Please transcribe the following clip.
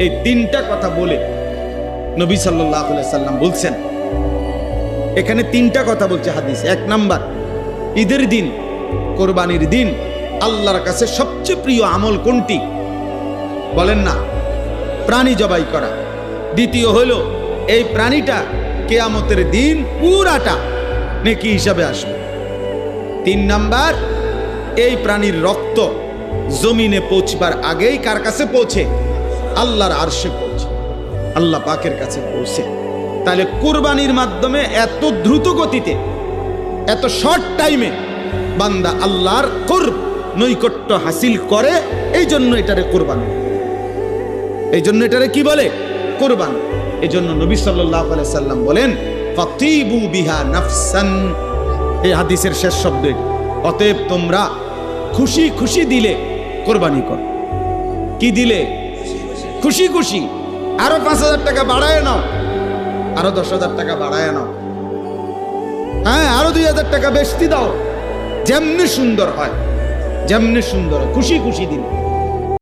এই তিনটা কথা বলে নবী সাল্লাল্লাহু আলাইহি সাল্লাম বলছেন, এখানে তিনটা কথা বলছে হাদিস। এক নাম্বার, ঈদের দিন, কোরবানির দিন আল্লাহর কাছে সবচেয়ে প্রিয় আমল কোনটি? বলেন না, প্রাণী জবাই করা। দ্বিতীয় হলো, এই প্রাণীটা কিয়ামতের দিন পুরাটা নেকি হিসাবে আসবে। তিন নাম্বার, এই প্রাণীর রক্ত জমিনে পৌঁছবার আগেই কার কাছে পৌঁছে? আল্লাহর আরশে পৌঁছে, আল্লাহ পাকের কাছে পৌঁছে। তাহলে কুরবানির মাধ্যমে এত দ্রুত গতিতে, এত শর্ট টাইমে বান্দা আল্লাহর কুরব, নৈকট্য হাসিল করে। এই জন্য এটারে কুরবানি, এই জন্য এটারে কি বলে? কুরবানি। এই জন্য নবী সাল্লাল্লাহু আলাইহি সাল্লাম বলেন, ফাতিবু বিহা নাফসান। এই হাদিসের শেষ শব্দ এটি। অতএব তোমরা খুশি খুশি দিলে কোরবানি কর। কি দিলে? খুশি খুশি। আরো 5,000 টাকা বাড়ায় নাও, আরো 10,000 টাকা বাড়ায় নাও, হ্যাঁ আরো 2,000 টাকা বেশি দাও। যেমনি সুন্দর হয়, যেমনি সুন্দর হয়, খুশি খুশি দিলে।